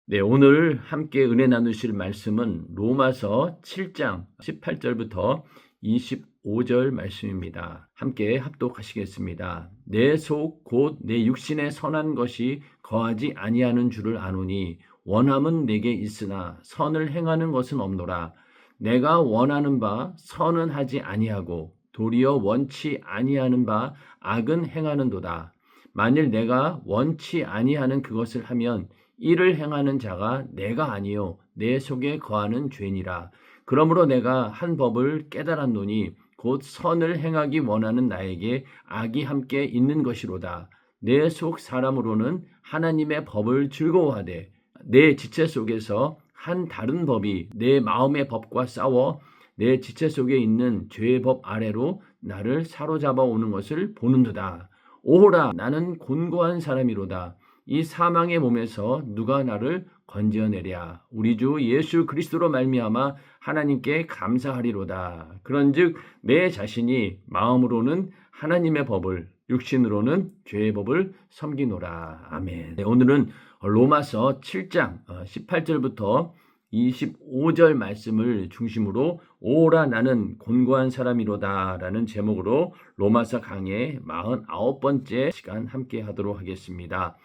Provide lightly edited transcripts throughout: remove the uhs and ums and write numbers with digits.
네, 오늘 함께 은혜 나누실 말씀은 로마서 7장 18절부터 25절 말씀입니다. 함께 합독하시겠습니다. 내 속 곧 내 육신에 선한 것이 거하지 아니하는 줄을 아노니 원함은 내게 있으나 선을 행하는 것은 없노라. 내가 원하는 바 선은 하지 아니하고 도리어 원치 아니하는 바 악은 행하는도다. 만일 내가 원치 아니하는 그것을 하면 이를 행하는 자가 내가 아니요 내 속에 거하는 죄니라. 그러므로 내가 한 법을 깨달았노니 곧 선을 행하기 원하는 나에게 악이 함께 있는 것이로다. 내 속 사람으로는 하나님의 법을 즐거워하되 내 지체 속에서 한 다른 법이 내 마음의 법과 싸워 내 지체 속에 있는 죄의 법 아래로 나를 사로잡아 오는 것을 보는도다. 오호라, 나는 곤고한 사람이로다. 이 사망의 몸에서 누가 나를 건져내랴. 우리 주 예수 그리스도로 말미암아 하나님께 감사하리로다. 그런즉 내 자신이 마음으로는 하나님의 법을, 육신으로는 죄의 법을 섬기노라. 아멘. 네, 오늘은 로마서 7장 18절부터 25절 말씀을 중심으로 오라 나는 곤고한 사람이로다 라는 제목으로 로마서 강의 49번째 시간 함께 하도록 하겠습니다.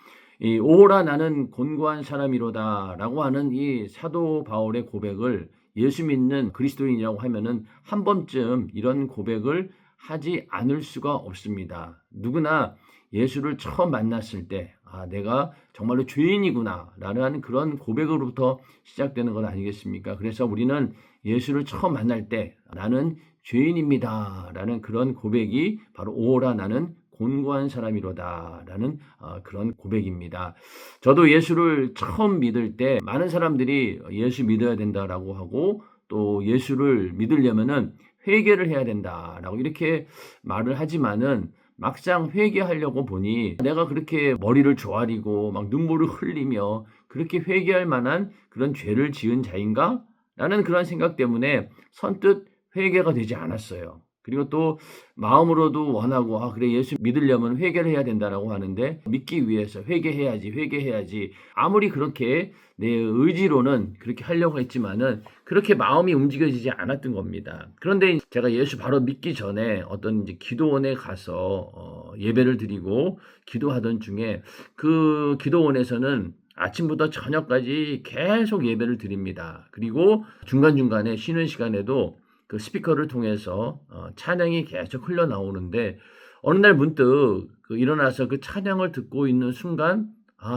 이 오라 나는 곤고한 사람이로다 라고 하는 이 사도 바울의 고백을 예수 믿는 그리스도인이라고 하면은 한 번쯤 이런 고백을 하지 않을 수가 없습니다. 누구나 예수를 처음 만났을 때 내가 정말로 죄인이구나 라는 그런 고백으로부터 시작되는 것 아니겠습니까? 그래서 우리는 예수를 처음 만날 때 나는 죄인입니다 라는 그런 고백이 바로 오라 나는 곤고한 사람이로다 라는 그런 고백입니다. 저도 예수를 처음 믿을 때 많은 사람들이 예수 믿어야 된다라고 하고 또 예수를 믿으려면은 회개를 해야 된다라고 이렇게 말을 하지만은 막상 회개하려고 보니 내가 그렇게 머리를 조아리고 막 눈물을 흘리며 그렇게 회개할 만한 그런 죄를 지은 자인가? 라는 그런 생각 때문에 선뜻 회개가 되지 않았어요. 그리고 또 마음으로도 원하고 그래 예수 믿으려면 회개를 해야 된다라고 하는데 믿기 위해서 회개해야지 아무리 그렇게 내 의지로는 그렇게 하려고 했지만은 그렇게 마음이 움직여지지 않았던 겁니다. 그런데 제가 예수 바로 믿기 전에 어떤 이제 기도원에 가서 예배를 드리고 기도하던 중에 그 기도원에서는 아침부터 저녁까지 계속 예배를 드립니다. 그리고 중간중간에 쉬는 시간에도 그 스피커를 통해서 찬양이 계속 흘러나오는데 어느 날 문득 일어나서 그 찬양을 듣고 있는 순간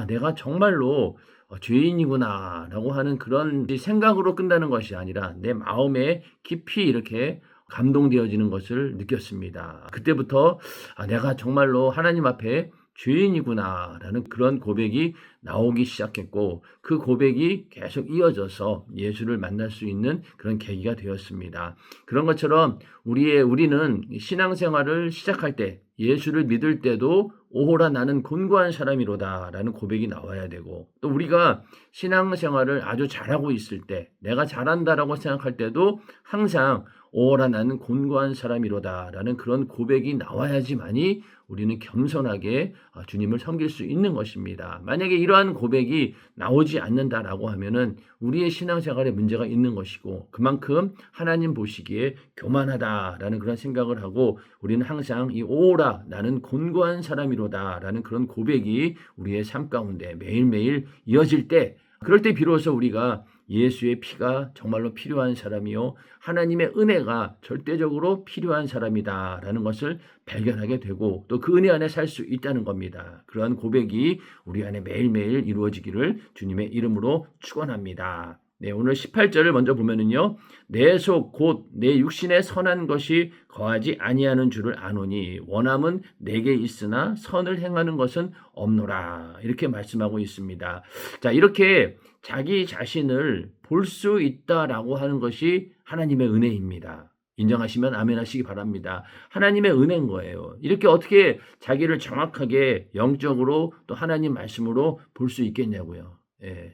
내가 정말로 죄인이구나 라고 하는 그런 생각으로 끝나는 것이 아니라 내 마음에 깊이 이렇게 감동되어지는 것을 느꼈습니다. 그때부터 내가 정말로 하나님 앞에 죄인이구나 라는 그런 고백이 나오기 시작했고 그 고백이 계속 이어져서 예수를 만날 수 있는 그런 계기가 되었습니다. 그런 것처럼 우리는 신앙생활을 시작할 때 예수를 믿을 때도 오호라 나는 곤고한 사람이로다 라는 고백이 나와야 되고 또 우리가 신앙생활을 아주 잘하고 있을 때 내가 잘한다라고 생각할 때도 항상 오호라 나는 곤고한 사람이로다 라는 그런 고백이 나와야지만이 우리는 겸손하게 주님을 섬길 수 있는 것입니다. 만약에 이러한 고백이 나오지 않는다라고 하면은 우리의 신앙생활에 문제가 있는 것이고 그만큼 하나님 보시기에 교만하다라는 그런 생각을 하고 우리는 항상 이 오라 나는 곤고한 사람이로다 라는 그런 고백이 우리의 삶 가운데 매일매일 이어질 때 그럴 때 비로소 우리가 예수의 피가 정말로 필요한 사람이요 하나님의 은혜가 절대적으로 필요한 사람이다라는 것을 발견하게 되고 또 그 은혜 안에 살 수 있다는 겁니다. 그러한 고백이 우리 안에 매일매일 이루어지기를 주님의 이름으로 축원합니다. 네, 오늘 18절을 먼저 보면은요. 내 속 곧 내 육신에 선한 것이 거하지 아니하는 줄을 아노니 원함은 내게 있으나 선을 행하는 것은 없노라. 이렇게 말씀하고 있습니다. 자, 이렇게 자기 자신을 볼 수 있다라고 하는 것이 하나님의 은혜입니다. 인정하시면 아멘 하시기 바랍니다. 하나님의 은혜인 거예요. 이렇게 어떻게 자기를 정확하게 영적으로 또 하나님 말씀으로 볼 수 있겠냐고요.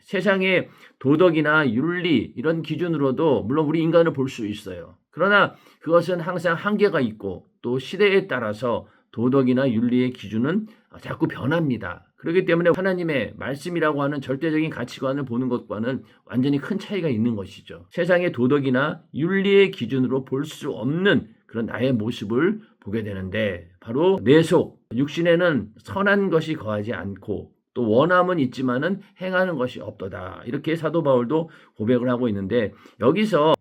세상의 도덕이나 윤리 이런 기준으로도 물론 우리 인간을 볼 수 있어요. 그러나 그것은 항상 한계가 있고 또 시대에 따라서 도덕이나 윤리의 기준은 자꾸 변합니다. 그렇기 때문에 하나님의 말씀이라고 하는 절대적인 가치관을 보는 것과는 완전히 큰 차이가 있는 것이죠. 세상의 도덕이나 윤리의 기준으로 볼 수 없는 그런 나의 모습을 보게 되는데, 바로 내 속 육신에는 선한 것이 거하지 않고 또 원함은 있지만은 행하는 것이 없도다. 이렇게 사도 바울도 고백을 하고 있는데, 여기서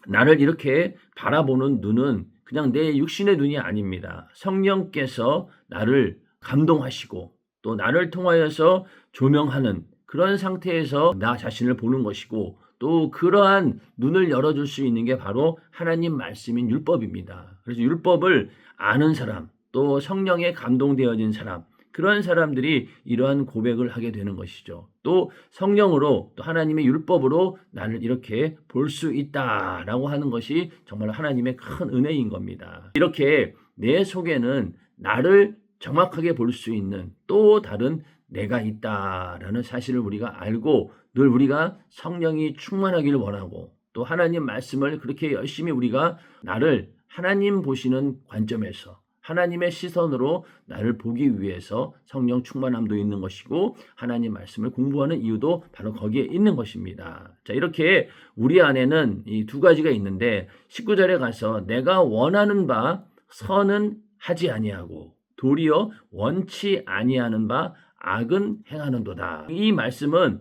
나를 이렇게 바라보는 눈은 그냥 내 육신의 눈이 아닙니다. 성령께서 나를 감동하시고 또 나를 통하여서 조명하는 그런 상태에서 나 자신을 보는 것이고, 또 그러한 눈을 열어줄 수 있는 게 바로 하나님 말씀인 율법입니다. 그래서 율법을 아는 사람, 또 성령에 감동되어진 사람, 그런 사람들이 이러한 고백을 하게 되는 것이죠. 또 성령으로, 또 하나님의 율법으로 나를 이렇게 볼 수 있다라고 하는 것이 정말 하나님의 큰 은혜인 겁니다. 이렇게 내 속에는 나를 정확하게 볼 수 있는 또 다른 내가 있다라는 사실을 우리가 알고, 늘 우리가 성령이 충만하기를 원하고, 또 하나님 말씀을 그렇게 열심히 우리가 나를 하나님 보시는 관점에서 하나님의 시선으로 나를 보기 위해서 성령 충만함도 있는 것이고, 하나님 말씀을 공부하는 이유도 바로 거기에 있는 것입니다. 자, 이렇게 우리 안에는 이 두 가지가 있는데, 19절에 가서 내가 원하는 바 선은 하지 아니하고 도리어 원치 아니하는 바 악은 행하는도다. 이 말씀은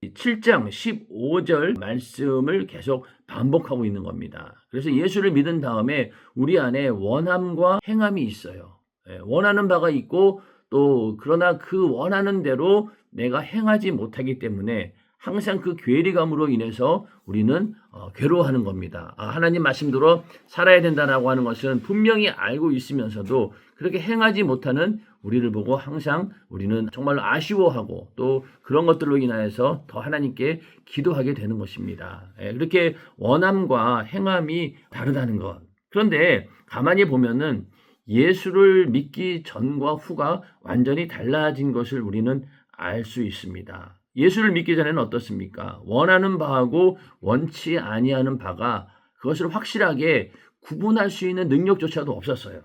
7장 15절 말씀을 계속 반복하고 있는 겁니다. 그래서 예수를 믿은 다음에 우리 안에 원함과 행함이 있어요. 원하는 바가 있고, 또 그러나 그 원하는 대로 내가 행하지 못하기 때문에 항상 그 괴리감으로 인해서 우리는 괴로워하는 겁니다. 하나님 말씀대로 살아야 된다라고 하는 것은 분명히 알고 있으면서도 그렇게 행하지 못하는 우리를 보고 항상 우리는 정말로 아쉬워하고, 또 그런 것들로 인하여서 더 하나님께 기도하게 되는 것입니다. 그렇게 원함과 행함이 다르다는 것. 그런데 가만히 보면은 예수를 믿기 전과 후가 완전히 달라진 것을 우리는 알 수 있습니다. 예수를 믿기 전에는 어떻습니까? 원하는 바하고 원치 아니하는 바가, 그것을 확실하게 구분할 수 있는 능력조차도 없었어요.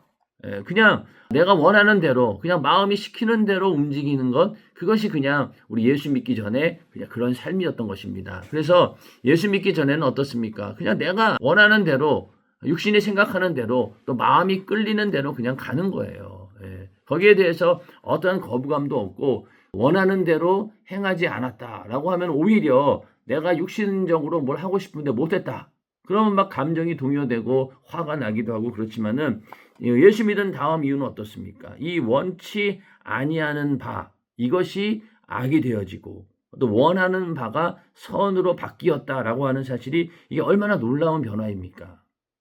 그냥 내가 원하는 대로, 그냥 마음이 시키는 대로 움직이는 것, 그것이 그냥 우리 예수 믿기 전에 그냥 그런 삶이었던 것입니다. 그래서 예수 믿기 전에는 어떻습니까? 그냥 내가 원하는 대로, 육신이 생각하는 대로, 또 마음이 끌리는 대로 그냥 가는 거예요. 거기에 대해서 어떠한 거부감도 없고, 원하는 대로 행하지 않았다라고 하면 오히려 내가 육신적으로 뭘 하고 싶은데 못했다, 그러면 막 감정이 동요되고 화가 나기도 하고 그렇지만은, 예수 믿은 다음 이유는 어떻습니까? 이 원치 아니하는 바, 이것이 악이 되어지고 또 원하는 바가 선으로 바뀌었다라고 하는 사실이, 이게 얼마나 놀라운 변화입니까?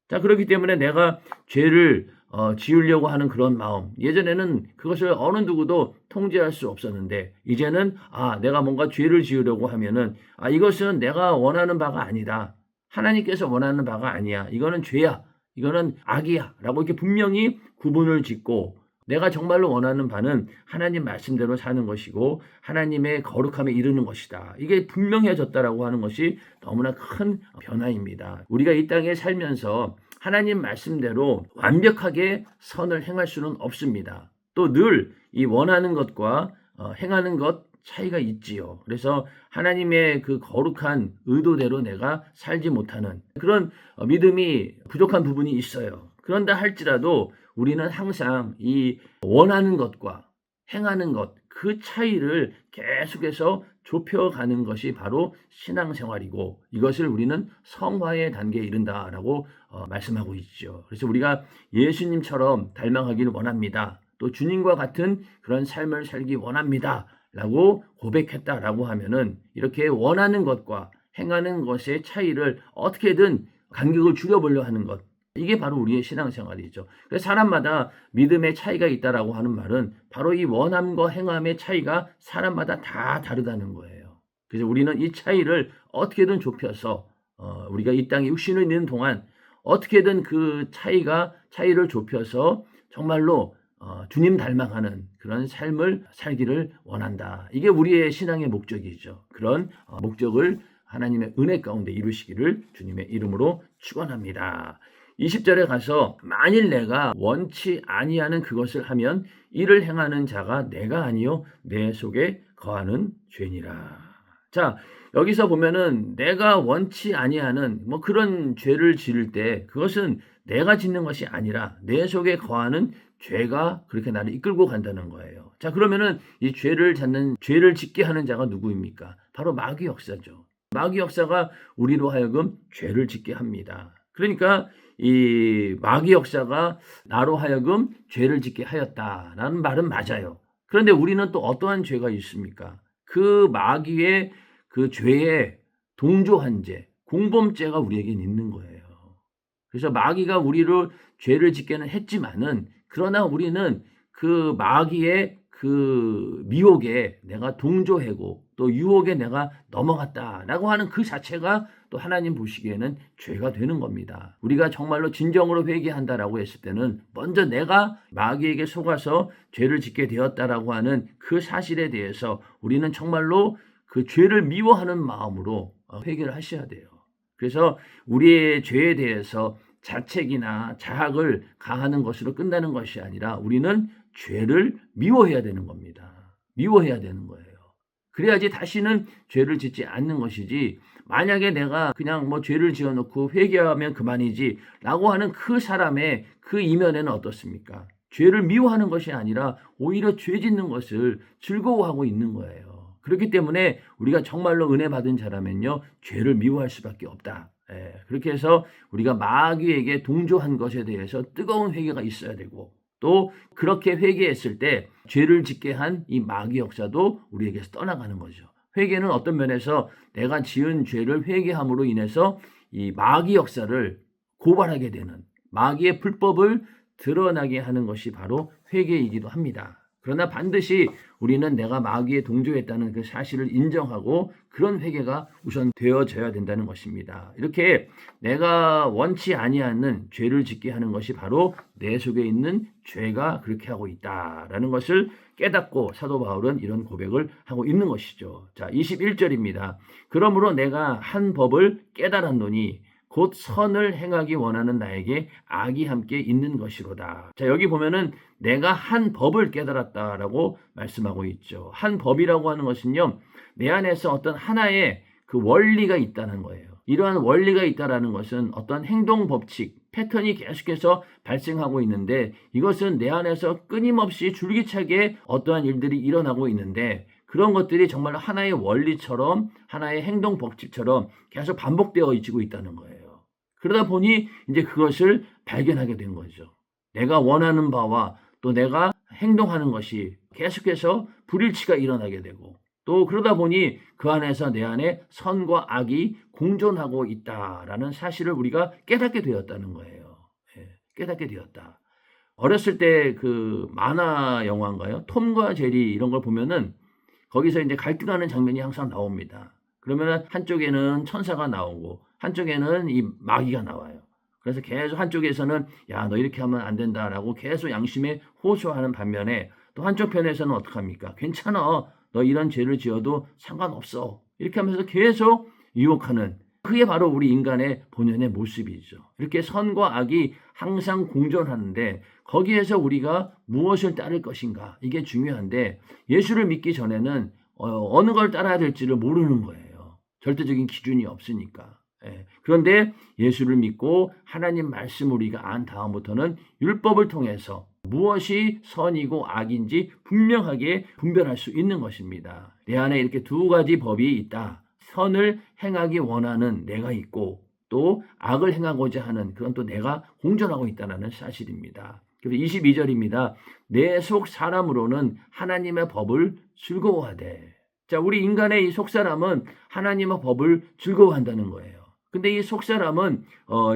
자, 그렇기 때문에 내가 죄를 지으려고 하는 그런 마음, 예전에는 그것을 어느 누구도 통제할 수 없었는데, 이제는 내가 뭔가 죄를 지으려고 하면은 이것은 내가 원하는 바가 아니다, 하나님께서 원하는 바가 아니야, 이거는 죄야, 이거는 악이야 라고 이렇게 분명히 구분을 짓고, 내가 정말로 원하는 바는 하나님 말씀대로 사는 것이고 하나님의 거룩함에 이르는 것이다, 이게 분명해졌다라고 하는 것이 너무나 큰 변화입니다. 우리가 이 땅에 살면서 하나님 말씀대로 완벽하게 선을 행할 수는 없습니다. 또 늘 이 원하는 것과 행하는 것 차이가 있지요. 그래서 하나님의 그 거룩한 의도대로 내가 살지 못하는 그런 믿음이 부족한 부분이 있어요. 그런다 할지라도 우리는 항상 이 원하는 것과 행하는 것, 그 차이를 계속해서 좁혀가는 것이 바로 신앙생활이고, 이것을 우리는 성화의 단계에 이른다라고 말씀하고 있죠. 그래서 우리가 예수님처럼 닮아가기를 원합니다, 또 주님과 같은 그런 삶을 살기 원합니다 라고 고백했다라고 하면은, 이렇게 원하는 것과 행하는 것의 차이를 어떻게든 간격을 줄여보려 하는 것, 이게 바로 우리의 신앙생활이죠. 그래서 사람마다 믿음의 차이가 있다라고 하는 말은 바로 이 원함과 행함의 차이가 사람마다 다 다르다는 거예요. 그래서 우리는 이 차이를 어떻게든 좁혀서 우리가 이 땅에 육신을 있는 동안 어떻게든 그 차이를 좁혀서 정말로 주님 닮아가는 그런 삶을 살기를 원한다. 이게 우리의 신앙의 목적이죠. 그런 목적을 하나님의 은혜 가운데 이루시기를 주님의 이름으로 축원합니다. 20절에 가서 만일 내가 원치 아니하는 그것을 하면 이를 행하는 자가 내가 아니요 내 속에 거하는 죄니라. 자, 여기서 보면은 내가 원치 아니하는 뭐 그런 죄를 지을 때 그것은 내가 짓는 것이 아니라 내 속에 거하는 죄가 그렇게 나를 이끌고 간다는 거예요. 자, 그러면은 이 죄를 짓게 하는 자가 누구입니까? 바로 마귀 역사죠. 마귀 역사가 우리로 하여금 죄를 짓게 합니다. 그러니까 이 마귀 역사가 나로 하여금 죄를 짓게 하였다라는 말은 맞아요. 그런데 우리는 또 어떠한 죄가 있습니까? 그 마귀의 그 죄에 동조한 죄, 공범죄가 우리에겐 있는 거예요. 그래서 마귀가 우리를 죄를 짓게는 했지만은 그러나 우리는 그 마귀의 그 미혹에 내가 동조하고 또 유혹에 내가 넘어갔다라고 하는 그 자체가 또 하나님 보시기에는 죄가 되는 겁니다. 우리가 정말로 진정으로 회개한다라고 했을 때는 먼저 내가 마귀에게 속아서 죄를 짓게 되었다라고 하는 그 사실에 대해서 우리는 정말로 그 죄를 미워하는 마음으로 회개를 하셔야 돼요. 그래서 우리의 죄에 대해서 자책이나 자학을 가하는 것으로 끝나는 것이 아니라 우리는 죄를 미워해야 되는 겁니다. 미워해야 되는 거예요. 그래야지 다시는 죄를 짓지 않는 것이지, 만약에 내가 그냥 뭐 죄를 지어놓고 회개하면 그만이지 라고 하는 그 사람의 그 이면에는 어떻습니까? 죄를 미워하는 것이 아니라 오히려 죄 짓는 것을 즐거워하고 있는 거예요. 그렇기 때문에 우리가 정말로 은혜 받은 자라면요, 죄를 미워할 수밖에 없다. 그렇게 해서 우리가 마귀에게 동조한 것에 대해서 뜨거운 회개가 있어야 되고, 또 그렇게 회개했을 때 죄를 짓게 한 이 마귀 역사도 우리에게서 떠나가는 거죠. 회개는 어떤 면에서 내가 지은 죄를 회개함으로 인해서 이 마귀 역사를 고발하게 되는, 마귀의 불법을 드러나게 하는 것이 바로 회개이기도 합니다. 그러나 반드시 우리는 내가 마귀에 동조했다는 그 사실을 인정하고 그런 회개가 우선 되어져야 된다는 것입니다. 이렇게 내가 원치 아니하는 죄를 짓게 하는 것이 바로 내 속에 있는 죄가 그렇게 하고 있다라는 것을 깨닫고 사도 바울은 이런 고백을 하고 있는 것이죠. 자, 21절입니다. 그러므로 내가 한 법을 깨달았노니 곧 선을 행하기 원하는 나에게 악이 함께 있는 것이로다. 자, 여기 보면은 내가 한 법을 깨달았다라고 말씀하고 있죠. 한 법이라고 하는 것은요, 내 안에서 어떤 하나의 그 원리가 있다는 거예요. 이러한 원리가 있다라는 것은 어떤 행동 법칙, 패턴이 계속해서 발생하고 있는데, 이것은 내 안에서 끊임없이 줄기차게 어떠한 일들이 일어나고 있는데, 그런 것들이 정말 하나의 원리처럼, 하나의 행동 법칙처럼 계속 반복되어 지고 있다는 거예요. 그러다 보니 이제 그것을 발견하게 된 거죠. 내가 원하는 바와 또 내가 행동하는 것이 계속해서 불일치가 일어나게 되고, 또 그러다 보니 그 안에서 내 안에 선과 악이 공존하고 있다라는 사실을 우리가 깨닫게 되었다는 거예요. 깨닫게 되었다. 어렸을 때 그 만화 영화인가요? 톰과 제리 이런 걸 보면은 거기서 이제 갈등하는 장면이 항상 나옵니다. 그러면 한쪽에는 천사가 나오고 한쪽에는 이 마귀가 나와요. 그래서 계속 한쪽에서는 야, 너 이렇게 하면 안 된다라고 계속 양심에 호소하는 반면에, 또 한쪽 편에서는 어떡합니까? 괜찮아. 너 이런 죄를 지어도 상관없어. 이렇게 하면서 계속 유혹하는, 그게 바로 우리 인간의 본연의 모습이죠. 이렇게 선과 악이 항상 공존하는데 거기에서 우리가 무엇을 따를 것인가, 이게 중요한데, 예수를 믿기 전에는 어느 걸 따라야 될지를 모르는 거예요. 절대적인 기준이 없으니까. 그런데 예수를 믿고 하나님 말씀을 우리가 안 다음부터는 율법을 통해서 무엇이 선이고 악인지 분명하게 분별할 수 있는 것입니다. 내 안에 이렇게 두 가지 법이 있다. 선을 행하기 원하는 내가 있고, 또 악을 행하고자 하는 그런 또 내가 공존하고 있다는 사실입니다. 그래서 22절입니다. 내 속 사람으로는 하나님의 법을 즐거워하되. 자, 우리 인간의 이 속 사람은 하나님의 법을 즐거워한다는 거예요. 근데 이 속 사람은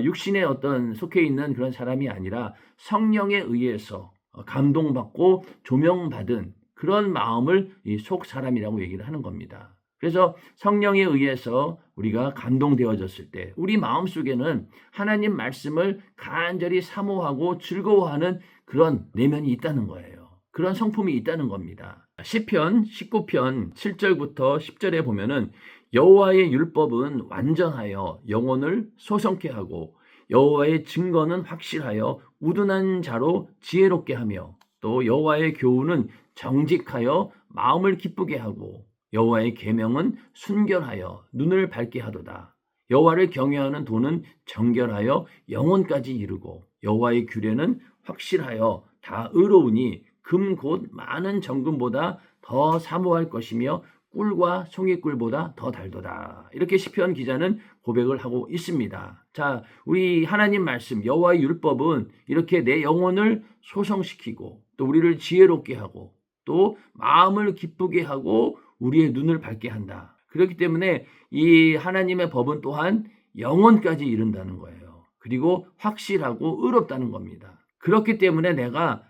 육신의 어떤 속해 있는 그런 사람이 아니라 성령에 의해서 감동받고 조명받은 그런 마음을 이 속 사람이라고 얘기를 하는 겁니다. 그래서 성령에 의해서 우리가 감동되어졌을 때 우리 마음속에는 하나님 말씀을 간절히 사모하고 즐거워하는 그런 내면이 있다는 거예요. 그런 성품이 있다는 겁니다. 시편 19편 7절부터 10절에 보면은 여호와의 율법은 완전하여 영혼을 소성케 하고 여호와의 증거는 확실하여 우둔한 자로 지혜롭게 하며 또 여호와의 교훈은 정직하여 마음을 기쁘게 하고 여호와의 계명은 순결하여 눈을 밝게 하도다. 여호와를 경외하는 도는 정결하여 영혼까지 이르고 여호와의 규례는 확실하여 다 의로우니 금 곧 많은 정금보다 더 사모할 것이며 꿀과 송이꿀보다 더 달도다. 이렇게 시편 기자는 고백을 하고 있습니다. 자, 우리 하나님 말씀 여호와의 율법은 이렇게 내 영혼을 소성시키고 또 우리를 지혜롭게 하고 또 마음을 기쁘게 하고 우리의 눈을 밝게 한다. 그렇기 때문에 이 하나님의 법은 또한 영혼까지 이른다는 거예요. 그리고 확실하고 의롭다는 겁니다. 그렇기 때문에 내가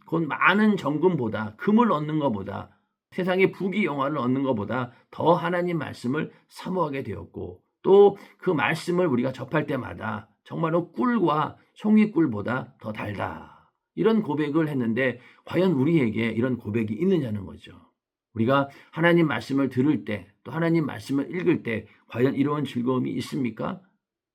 곧 많은 정금보다 금을 얻는 것보다 세상의 부귀 영화를 얻는 것보다 더 하나님 말씀을 사모하게 되었고 또 그 말씀을 우리가 접할 때마다 정말로 꿀과 송이꿀보다 더 달다. 이런 고백을 했는데 과연 우리에게 이런 고백이 있느냐는 거죠. 우리가 하나님 말씀을 들을 때 또 하나님 말씀을 읽을 때 과연 이런 즐거움이 있습니까?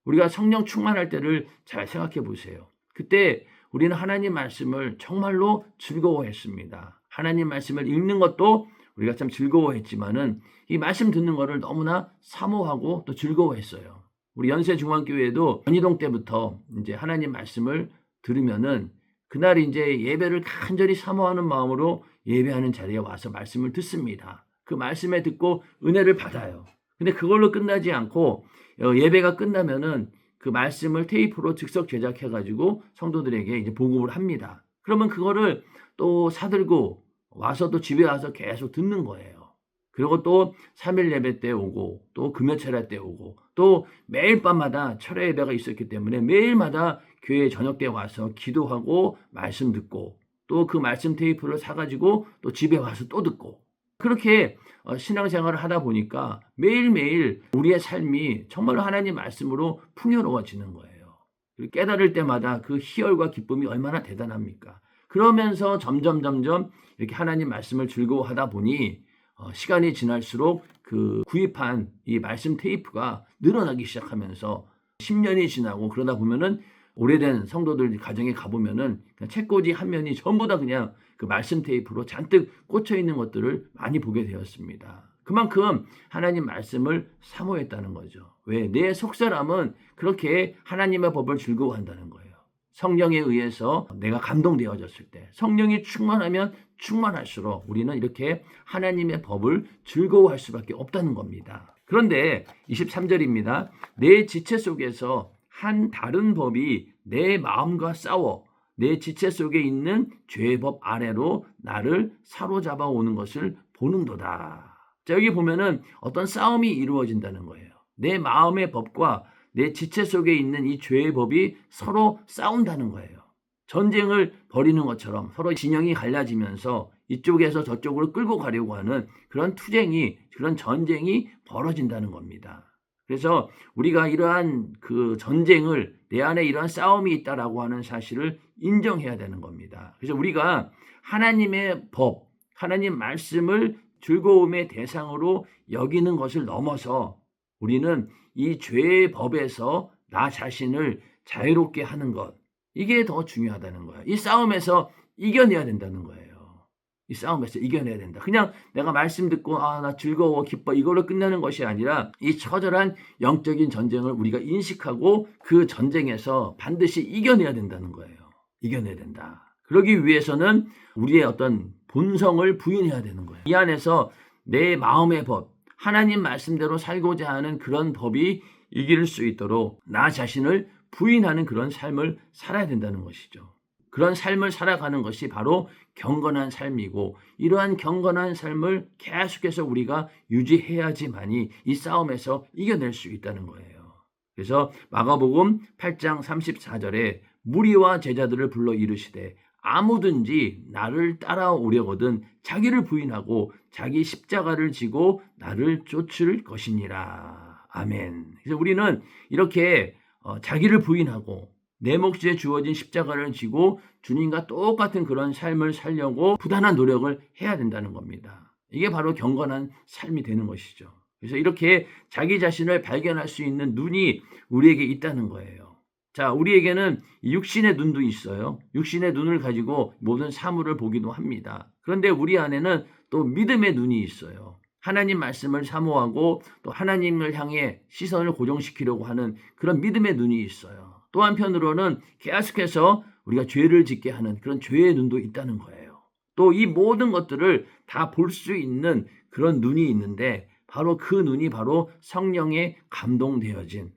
우리가 성령 충만할 때를 잘 생각해 보세요. 그때 우리는 하나님 말씀을 정말로 즐거워했습니다. 하나님 말씀을 읽는 것도 우리가 참 즐거워했지만은 이 말씀 듣는 것을 너무나 사모하고 또 즐거워했어요. 우리 연세중앙교회도 연희동 때부터 이제 하나님 말씀을 들으면은 그날 이제 예배를 간절히 사모하는 마음으로 예배하는 자리에 와서 말씀을 듣습니다. 그 말씀에 듣고 은혜를 받아요. 근데 그걸로 끝나지 않고 예배가 끝나면은 그 말씀을 테이프로 즉석 제작해가지고 성도들에게 이제 보급을 합니다. 그러면 그거를 또 사들고 와서 또 집에 와서 계속 듣는 거예요. 그리고 또 3일 예배 때 오고 또 금요철야 때 오고 또 매일 밤마다 철야 예배가 있었기 때문에 매일마다 교회 저녁 때 와서 기도하고 말씀 듣고 또 그 말씀 테이프를 사가지고 또 집에 와서 또 듣고 그렇게 신앙생활을 하다 보니까 매일매일 우리의 삶이 정말로 하나님 말씀으로 풍요로워지는 거예요. 깨달을 때마다 그 희열과 기쁨이 얼마나 대단합니까? 그러면서 점점 이렇게 하나님 말씀을 즐거워하다 보니 시간이 지날수록 그 구입한 이 말씀 테이프가 늘어나기 시작하면서 10년이 지나고 그러다 보면은 오래된 성도들 가정에 가보면은 책꽂이 한 면이 전부 다 그냥 그 말씀 테이프로 잔뜩 꽂혀 있는 것들을 많이 보게 되었습니다. 그만큼 하나님 말씀을 사모했다는 거죠. 왜? 내 속사람은 그렇게 하나님의 법을 즐거워한다는 거예요. 성령에 의해서 내가 감동되어졌을 때 성령이 충만하면 충만할수록 우리는 이렇게 하나님의 법을 즐거워할 수밖에 없다는 겁니다. 그런데 23절입니다. 내 지체 속에서 한 다른 법이 내 마음과 싸워 내 지체 속에 있는 죄의 법 아래로 나를 사로잡아 오는 것을 보는도다. 자, 여기 보면은 어떤 싸움이 이루어진다는 거예요. 내 마음의 법과 내 지체 속에 있는 이 죄의 법이 서로 싸운다는 거예요. 전쟁을 벌이는 것처럼 서로 진영이 갈라지면서 이쪽에서 저쪽으로 끌고 가려고 하는 그런 투쟁이, 그런 전쟁이 벌어진다는 겁니다. 그래서 우리가 이러한 그 전쟁을 내 안에 이러한 싸움이 있다라고 하는 사실을 인정해야 되는 겁니다. 그래서 우리가 하나님의 법, 하나님 말씀을 즐거움의 대상으로 여기는 것을 넘어서 우리는 이 죄의 법에서 나 자신을 자유롭게 하는 것, 이게 더 중요하다는 거예요. 이 싸움에서 이겨내야 된다는 거예요. 이 싸움에서 이겨내야 된다. 그냥 내가 말씀 듣고 나 즐거워 기뻐 이걸로 끝나는 것이 아니라 이 처절한 영적인 전쟁을 우리가 인식하고 그 전쟁에서 반드시 이겨내야 된다는 거예요. 이겨내야 된다. 그러기 위해서는 우리의 어떤 본성을 부인해야 되는 거예요. 이 안에서 내 마음의 법, 하나님 말씀대로 살고자 하는 그런 법이 이길 수 있도록 나 자신을 부인하는 그런 삶을 살아야 된다는 것이죠. 그런 삶을 살아가는 것이 바로 경건한 삶이고 이러한 경건한 삶을 계속해서 우리가 유지해야지만이 이 싸움에서 이겨낼 수 있다는 거예요. 그래서 마가복음 8장 34절에 무리와 제자들을 불러 이르시되 아무든지 나를 따라오려거든 자기를 부인하고 자기 십자가를 지고 나를 쫓을 것이니라. 아멘. 그래서 우리는 이렇게 자기를 부인하고 내 몫에 주어진 십자가를 지고 주님과 똑같은 그런 삶을 살려고 부단한 노력을 해야 된다는 겁니다. 이게 바로 경건한 삶이 되는 것이죠. 그래서 이렇게 자기 자신을 발견할 수 있는 눈이 우리에게 있다는 거예요. 자, 우리에게는 육신의 눈도 있어요. 육신의 눈을 가지고 모든 사물을 보기도 합니다. 그런데 우리 안에는 또 믿음의 눈이 있어요. 하나님 말씀을 사모하고 또 하나님을 향해 시선을 고정시키려고 하는 그런 믿음의 눈이 있어요. 또 한편으로는 계속해서 우리가 죄를 짓게 하는 그런 죄의 눈도 있다는 거예요. 또 이 모든 것들을 다 볼 수 있는 그런 눈이 있는데 바로 그 눈이 바로 성령에 감동되어진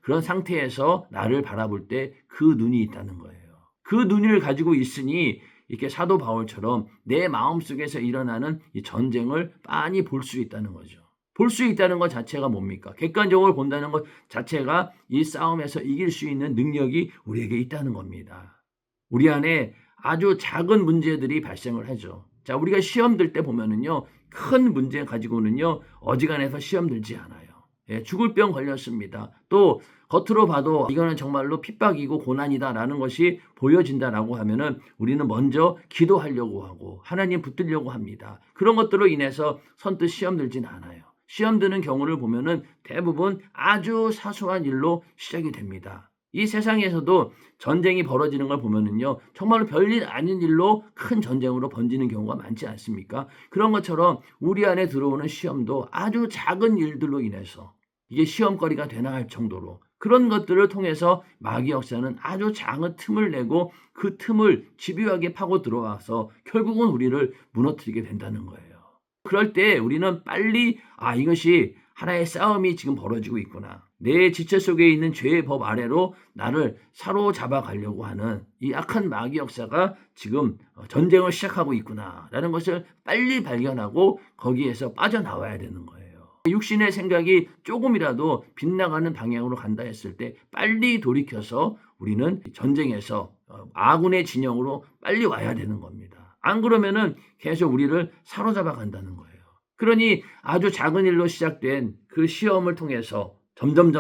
그런 상태에서 나를 바라볼 때 그 눈이 있다는 거예요. 그 눈을 가지고 있으니 이렇게 사도 바울처럼 내 마음속에서 일어나는 이 전쟁을 빤히 볼 수 있다는 거죠. 볼 수 있다는 것 자체가 뭡니까? 객관적으로 본다는 것 자체가 이 싸움에서 이길 수 있는 능력이 우리에게 있다는 겁니다. 우리 안에 아주 작은 문제들이 발생을 하죠. 자, 우리가 시험 들 때 보면은요, 큰 문제 가지고는요, 어지간해서 시험 들지 않아요. 예, 죽을 병 걸렸습니다. 또 겉으로 봐도 이거는 정말로 핍박이고 고난이다라는 것이 보여진다라고 하면은 우리는 먼저 기도하려고 하고 하나님 붙들려고 합니다. 그런 것들로 인해서 선뜻 시험 들진 않아요. 시험 드는 경우를 보면은 대부분 아주 사소한 일로 시작이 됩니다. 이 세상에서도 전쟁이 벌어지는 걸 보면은요, 정말로 별일 아닌 일로 큰 전쟁으로 번지는 경우가 많지 않습니까? 그런 것처럼 우리 안에 들어오는 시험도 아주 작은 일들로 인해서 이게 시험거리가 되나 할 정도로 그런 것들을 통해서 마귀 역사는 아주 작은 틈을 내고 그 틈을 집요하게 파고 들어와서 결국은 우리를 무너뜨리게 된다는 거예요. 그럴 때 우리는 빨리 이것이 하나의 싸움이 지금 벌어지고 있구나. 내 지체 속에 있는 죄의 법 아래로 나를 사로잡아 가려고 하는 이 악한 마귀 역사가 지금 전쟁을 시작하고 있구나라는 것을 빨리 발견하고 거기에서 빠져나와야 되는 거예요. 육신의 생각이 조금이라도 빗나가는 방향으로 간다 했을 때 빨리 돌이켜서 우리는 전쟁에서 아군의 진영으로 빨리 와야 되는 겁니다. 안 그러면은 계속 우리를 사로잡아 간다는 거예요. 그러니 아주 작은 일로 시작된 그 시험을 통해서 점점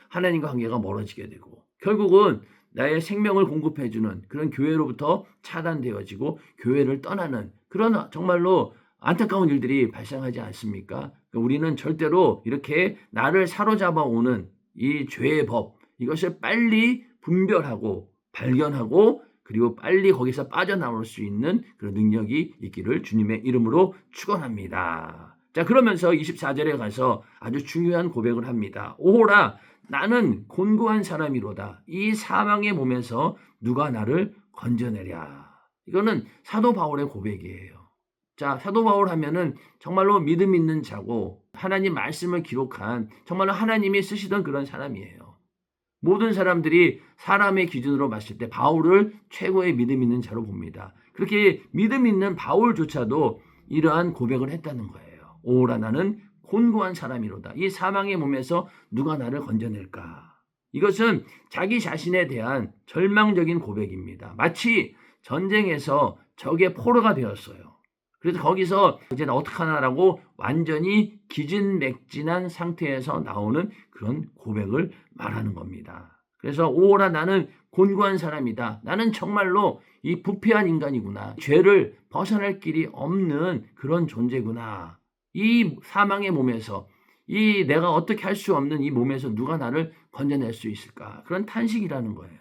하나님과 관계가 멀어지게 되고 결국은 나의 생명을 공급해주는 그런 교회로부터 차단되어지고 교회를 떠나는 그런 정말로 안타까운 일들이 발생하지 않습니까? 우리는 절대로 이렇게 나를 사로잡아 오는 이 죄의 법, 이것을 빨리 분별하고 발견하고 그리고 빨리 거기서 빠져나올 수 있는 그런 능력이 있기를 주님의 이름으로 축원합니다. 자, 그러면서 24절에 가서 아주 중요한 고백을 합니다. 오호라, 나는 곤고한 사람이로다. 이 사망의 몸에서 누가 나를 건져내랴. 이거는 사도 바울의 고백이에요. 자, 사도 바울 하면은 정말로 믿음 있는 자고 하나님 말씀을 기록한 정말로 하나님이 쓰시던 그런 사람이에요. 모든 사람들이 사람의 기준으로 봤을 때 바울을 최고의 믿음 있는 자로 봅니다. 그렇게 믿음 있는 바울조차도 이러한 고백을 했다는 거예요. 오라, 나는 곤고한 사람이로다. 이 사망의 몸에서 누가 나를 건져낼까? 이것은 자기 자신에 대한 절망적인 고백입니다. 마치 전쟁에서 적의 포로가 되었어요. 그래서 거기서 이제 나 어떡하나라고 완전히 기진맥진한 상태에서 나오는 그런 고백을 말하는 겁니다. 그래서 오라, 나는 곤고한 사람이다. 나는 정말로 이 부패한 인간이구나. 죄를 벗어날 길이 없는 그런 존재구나. 이 사망의 몸에서 이 내가 어떻게 할 수 없는 이 몸에서 누가 나를 건져낼 수 있을까? 그런 탄식이라는 거예요.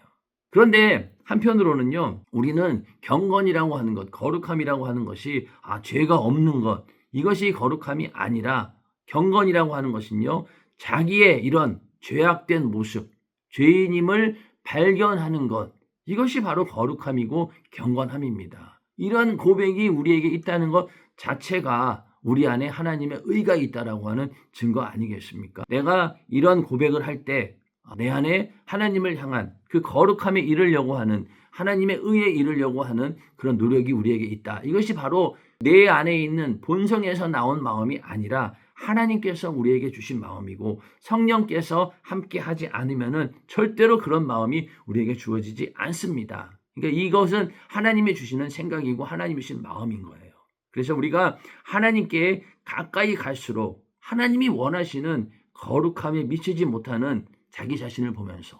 그런데 한편으로는요, 우리는 경건이라고 하는 것, 거룩함이라고 하는 것이 죄가 없는 것, 이것이 거룩함이 아니라 경건이라고 하는 것은요, 자기의 이런 죄악된 모습, 죄인임을 발견하는 것, 이것이 바로 거룩함이고 경건함입니다. 이런 고백이 우리에게 있다는 것 자체가 우리 안에 하나님의 의가 있다라고 하는 증거 아니겠습니까? 내가 이런 고백을 할 때 내 안에 하나님을 향한 그 거룩함에 이르려고 하는 하나님의 의에 이르려고 하는 그런 노력이 우리에게 있다. 이것이 바로 내 안에 있는 본성에서 나온 마음이 아니라 하나님께서 우리에게 주신 마음이고 성령께서 함께 하지 않으면은 절대로 그런 마음이 우리에게 주어지지 않습니다. 그러니까 이것은 하나님이 주시는 생각이고 하나님이 주신 마음인 거예요. 그래서 우리가 하나님께 가까이 갈수록 하나님이 원하시는 거룩함에 미치지 못하는 자기 자신을 보면서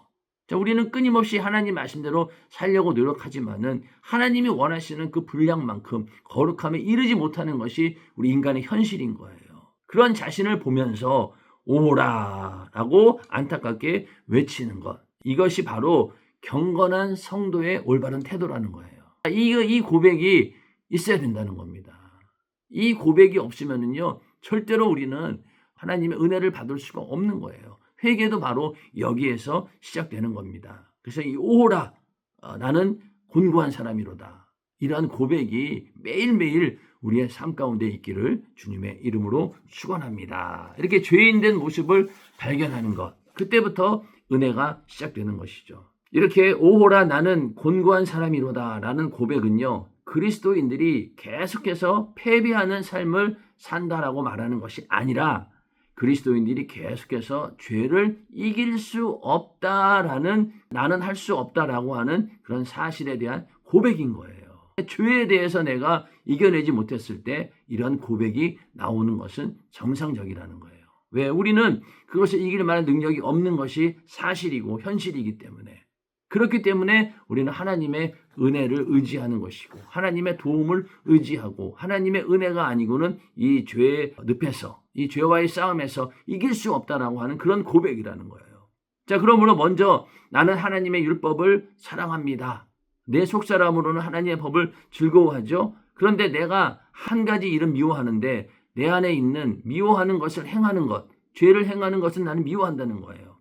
우리는 끊임없이 하나님 말씀대로 살려고 노력하지만은 하나님이 원하시는 그 분량만큼 거룩함에 이르지 못하는 것이 우리 인간의 현실인 거예요. 그런 자신을 보면서 오라라고 안타깝게 외치는 것. 이것이 바로 경건한 성도의 올바른 태도라는 거예요. 이 고백이 있어야 된다는 겁니다. 이 고백이 없으면은요, 절대로 우리는 하나님의 은혜를 받을 수가 없는 거예요. 회개도 바로 여기에서 시작되는 겁니다. 그래서 이 오호라, 나는 곤고한 사람이로다. 이러한 고백이 매일매일 우리의 삶 가운데 있기를 주님의 이름으로 축원합니다. 이렇게 죄인된 모습을 발견하는 것, 그때부터 은혜가 시작되는 것이죠. 이렇게 오호라 나는 곤고한 사람이로다 라는 고백은요, 그리스도인들이 계속해서 패배하는 삶을 산다라고 말하는 것이 아니라 그리스도인들이 계속해서 죄를 이길 수 없다라는, 나는 할 수 없다라고 하는 그런 사실에 대한 고백인 거예요. 죄에 대해서 내가 이겨내지 못했을 때 이런 고백이 나오는 것은 정상적이라는 거예요. 왜? 우리는 그것을 이길 만한 능력이 없는 것이 사실이고 현실이기 때문에, 그렇기 때문에 우리는 하나님의 은혜를 의지하는 것이고 하나님의 도움을 의지하고 하나님의 은혜가 아니고는 이 죄의 늪에서, 이 죄와의 싸움에서 이길 수 없다라고 하는 그런 고백이라는 거예요. 자, 그러므로 먼저 나는 하나님의 율법을 사랑합니다. 내 속사람으로는 하나님의 법을 즐거워하죠. 그런데 내가 한 가지 일은 미워하는데 내 안에 있는 미워하는 것을 행하는 것, 죄를 행하는 것은 나는 미워한다는 거예요.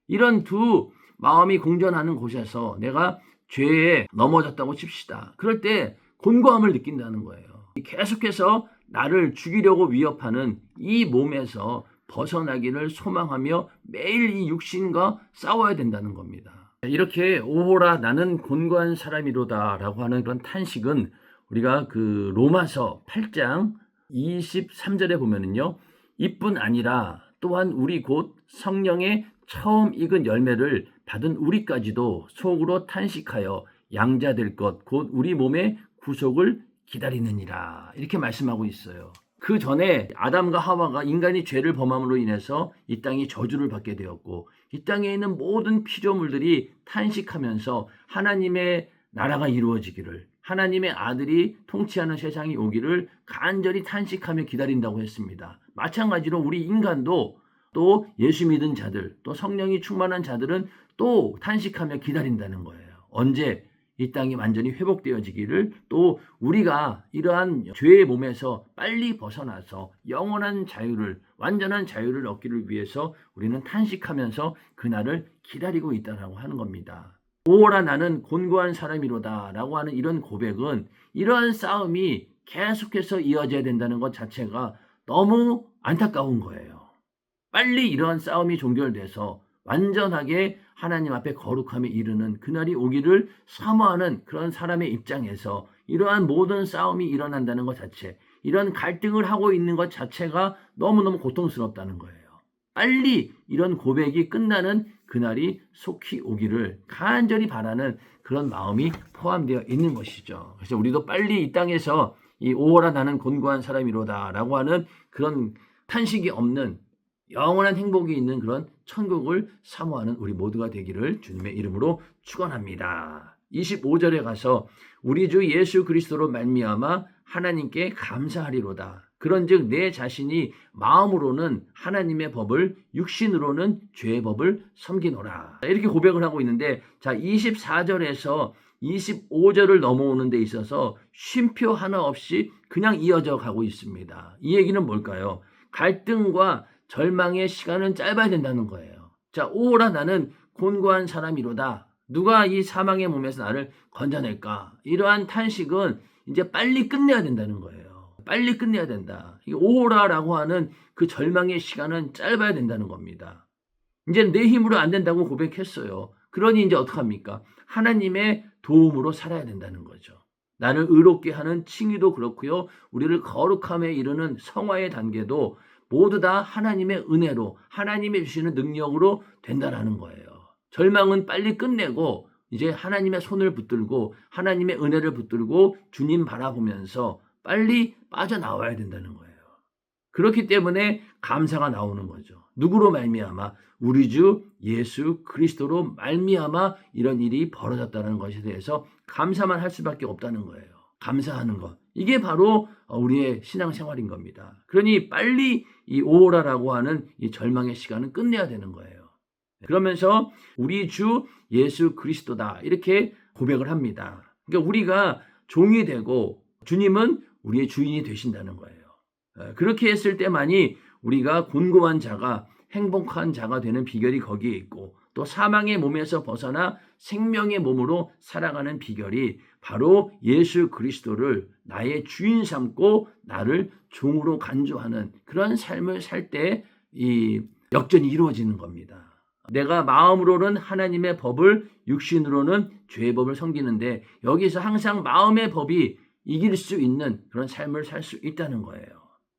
이런 두 마음이 공존하는 곳에서 내가 죄에 넘어졌다고 칩시다. 그럴 때 곤고함을 느낀다는 거예요. 계속해서 나를 죽이려고 위협하는 이 몸에서 벗어나기를 소망하며 매일 이 육신과 싸워야 된다는 겁니다. 이렇게 오호라 나는 곤고한 사람이로다 라고 하는 그런 탄식은 우리가 그 로마서 8장 23절에 보면은요, 이뿐 아니라 또한 우리 곧 성령의 처음 익은 열매를 받은 우리까지도 속으로 탄식하여 양자될 것 곧 우리 몸의 구속을 기다리느니라, 이렇게 말씀하고 있어요. 그 전에 아담과 하와가 인간이 죄를 범함으로 인해서 이 땅이 저주를 받게 되었고 이 땅에 있는 모든 피조물들이 탄식하면서 하나님의 나라가 이루어지기를, 하나님의 아들이 통치하는 세상이 오기를 간절히 탄식하며 기다린다고 했습니다. 마찬가지로 우리 인간도 또 예수 믿은 자들, 또 성령이 충만한 자들은 또 탄식하며 기다린다는 거예요. 언제 이 땅이 완전히 회복되어지기를, 또 우리가 이러한 죄의 몸에서 빨리 벗어나서 영원한 자유를, 완전한 자유를 얻기를 위해서 우리는 탄식하면서 그날을 기다리고 있다라고 하는 겁니다. 오호라 나는 곤고한 사람이로다 라고 하는 이런 고백은 이러한 싸움이 계속해서 이어져야 된다는 것 자체가 너무 안타까운 거예요. 빨리 이러한 싸움이 종결돼서 완전하게 하나님 앞에 거룩함에 이르는 그날이 오기를 사모하는 그런 사람의 입장에서 이러한 모든 싸움이 일어난다는 것 자체, 이런 갈등을 하고 있는 것 자체가 너무너무 고통스럽다는 거예요. 빨리 이런 고백이 끝나는 그날이 속히 오기를 간절히 바라는 그런 마음이 포함되어 있는 것이죠. 그래서 우리도 빨리 이 땅에서 이 오호라 나는 곤고한 사람이로다 라고 하는 그런 탄식이 없는 영원한 행복이 있는 그런 천국을 사모하는 우리 모두가 되기를 주님의 이름으로 축원합니다. 25절에 가서 우리 주 예수 그리스도로 말미암아 하나님께 감사하리로다. 그런즉 내 자신이 마음으로는 하나님의 법을, 육신으로는 죄의 법을 섬기노라. 이렇게 고백을 하고 있는데, 자, 24절에서 25절을 넘어오는 데 있어서 쉼표 하나 없이 그냥 이어져 가고 있습니다. 이 얘기는 뭘까요? 갈등과 절망의 시간은 짧아야 된다는 거예요. 자, 오호라 나는 곤고한 사람이로다. 누가 이 사망의 몸에서 나를 건져낼까? 이러한 탄식은 이제 빨리 끝내야 된다는 거예요. 빨리 끝내야 된다. 이 오호라라고 하는 그 절망의 시간은 짧아야 된다는 겁니다. 이제 내 힘으로 안 된다고 고백했어요. 그러니 이제 어떡합니까? 하나님의 도움으로 살아야 된다는 거죠. 나를 의롭게 하는 칭의도 그렇고요. 우리를 거룩함에 이르는 성화의 단계도 모두 다 하나님의 은혜로, 하나님이 주시는 능력으로 된다라는 거예요. 절망은 빨리 끝내고 이제 하나님의 손을 붙들고 하나님의 은혜를 붙들고 주님 바라보면서 빨리 빠져나와야 된다는 거예요. 그렇기 때문에 감사가 나오는 거죠. 누구로 말미암아? 우리 주 예수 그리스도로 말미암아 이런 일이 벌어졌다는 것에 대해서 감사만 할 수밖에 없다는 거예요. 감사하는 것. 이게 바로 우리의 신앙생활인 겁니다. 그러니 빨리 이 오호라라고 하는 이 절망의 시간은 끝내야 되는 거예요. 그러면서 우리 주 예수 그리스도다 이렇게 고백을 합니다. 그러니까 우리가 종이 되고 주님은 우리의 주인이 되신다는 거예요. 그렇게 했을 때만이 우리가 곤고한 자가 행복한 자가 되는 비결이 거기에 있고 또 사망의 몸에서 벗어나 생명의 몸으로 살아가는 비결이 바로 예수 그리스도를 나의 주인 삼고 나를 종으로 간주하는 그런 삶을 살 때 이 역전이 이루어지는 겁니다. 내가 마음으로는 하나님의 법을 육신으로는 죄의 법을 섬기는데 여기서 항상 마음의 법이 이길 수 있는 그런 삶을 살 수 있다는 거예요.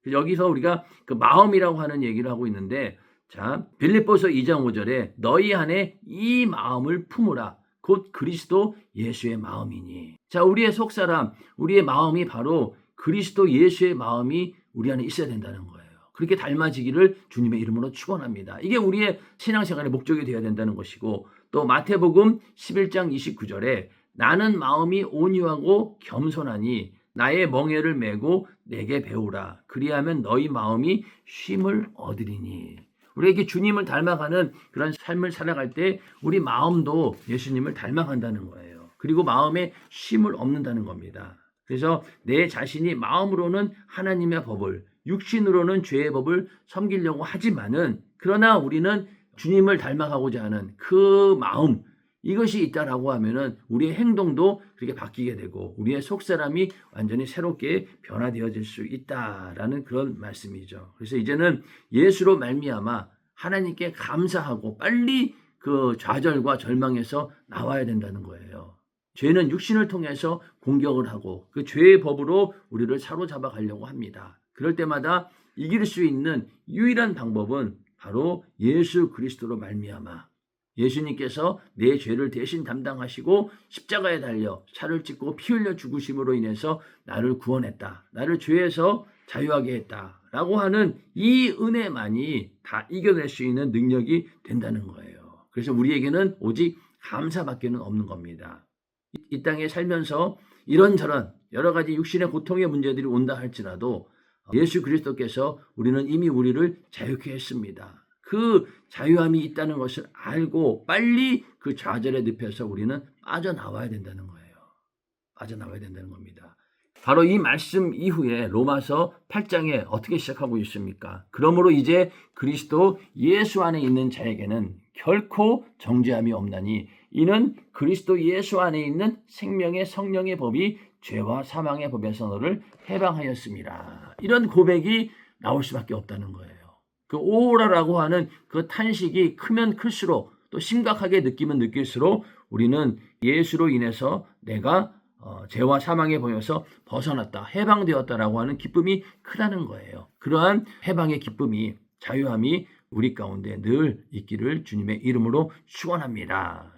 여기서 우리가 그 마음이라고 하는 얘기를 하고 있는데 자, 빌립보서 2장 5절에 너희 안에 이 마음을 품으라. 곧 그리스도 예수의 마음이니. 자, 우리의 속사람, 우리의 마음이 바로 그리스도 예수의 마음이 우리 안에 있어야 된다는 거예요. 그렇게 닮아지기를 주님의 이름으로 축원합니다. 이게 우리의 신앙생활의 목적이 되어야 된다는 것이고 또 마태복음 11장 29절에 나는 마음이 온유하고 겸손하니 나의 멍에를 메고 내게 배우라. 그리하면 너희 마음이 쉼을 얻으리니. 우리에게 주님을 닮아가는 그런 삶을 살아갈 때 우리 마음도 예수님을 닮아간다는 거예요. 그리고 마음에 쉼을 얻는다는 겁니다. 그래서 내 자신이 마음으로는 하나님의 법을 육신으로는 죄의 법을 섬기려고 하지만은 그러나 우리는 주님을 닮아가고자 하는 그 마음 이것이 있다라고 하면은 우리의 행동도 그렇게 바뀌게 되고 우리의 속사람이 완전히 새롭게 변화되어질 수 있다라는 그런 말씀이죠. 그래서 이제는 예수로 말미암아 하나님께 감사하고 빨리 그 좌절과 절망에서 나와야 된다는 거예요. 죄는 육신을 통해서 공격을 하고 그 죄의 법으로 우리를 사로잡아 가려고 합니다. 그럴 때마다 이길 수 있는 유일한 방법은 바로 예수 그리스도로 말미암아 예수님께서 내 죄를 대신 담당하시고 십자가에 달려 살을 찢고 피 흘려 죽으심으로 인해서 나를 구원했다. 나를 죄에서 자유하게 했다. 라고 하는 이 은혜만이 다 이겨낼 수 있는 능력이 된다는 거예요. 그래서 우리에게는 오직 감사밖에는 없는 겁니다. 이 땅에 살면서 이런저런 여러 가지 육신의 고통의 문제들이 온다 할지라도 예수 그리스도께서 우리는 이미 우리를 자유케 했습니다. 그 자유함이 있다는 것을 알고 빨리 그 좌절의 늪에서 우리는 빠져나와야 된다는 거예요. 빠져나와야 된다는 겁니다. 바로 이 말씀 이후에 로마서 8장에 어떻게 시작하고 있습니까? 그러므로 이제 그리스도 예수 안에 있는 자에게는 결코 정죄함이 없나니 이는 그리스도 예수 안에 있는 생명의 성령의 법이 죄와 사망의 법에서 너를 해방하였습니다. 이런 고백이 나올 수밖에 없다는 거예요. 그 오라라고 하는 그 탄식이 크면 클수록 또 심각하게 느끼면 느낄수록 우리는 예수로 인해서 내가 죄와 사망의 법에서 벗어났다, 해방되었다라고 하는 기쁨이 크다는 거예요. 그러한 해방의 기쁨이, 자유함이 우리 가운데 늘 있기를 주님의 이름으로 축원합니다.